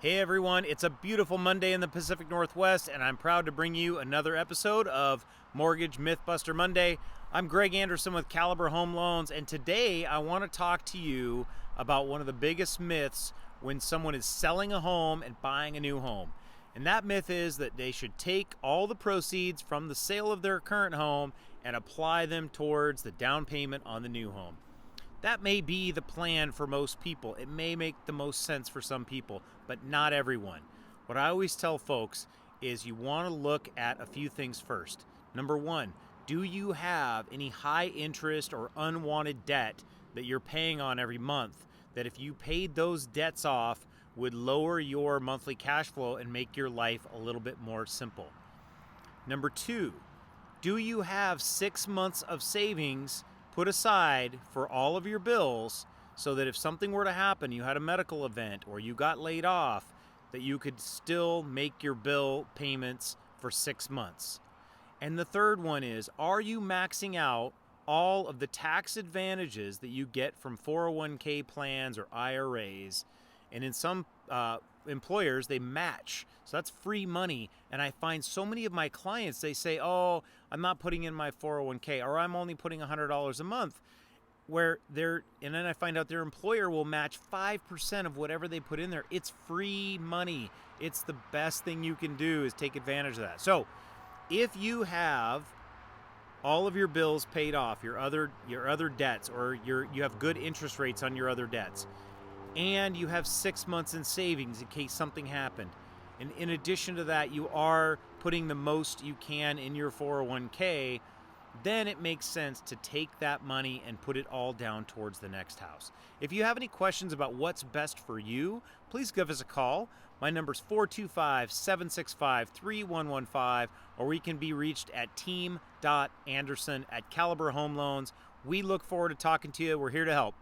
Hey everyone, it's a beautiful Monday in the Pacific Northwest, and I'm proud to bring you another episode of Mortgage Mythbuster Monday. I'm Greg Anderson with Caliber Home Loans, and today I want to talk to you about one of the biggest myths when someone is selling a home and buying a new home. And that myth is that they should take all the proceeds from the sale of their current home and apply them towards the down payment on the new home. That may be the plan for most people. It may make the most sense for some people, but not everyone. What I always tell folks is you want to look at a few things first. Number one, do you have any high interest or unwanted debt that you're paying on every month that if you paid those debts off would lower your monthly cash flow and make your life a little bit more simple? Number two, do you have 6 months of savings put aside for all of your bills so that if something were to happen, you had a medical event or you got laid off, that you could still make your bill payments for 6 months? And the third one is, are you maxing out all of the tax advantages that you get from 401k plans or IRAs? And in some employers, they match. So that's free money. And I find so many of my clients, they say, oh, I'm not putting in my 401k, or I'm only putting $100 a month. And then I find out their employer will match 5% of whatever they put in there. It's free money. It's the best thing you can do is take advantage of that. So if you have all of your bills paid off, your other debts, or you have good interest rates on your other debts, and you have 6 months in savings in case something happened, and in addition to that, you are putting the most you can in your 401k, then it makes sense to take that money and put it all down towards the next house. If you have any questions about what's best for you, please give us a call. My number is 425-765-3115, or we can be reached at team.anderson@Caliber Home Loans. We look forward to talking to you. We're here to help.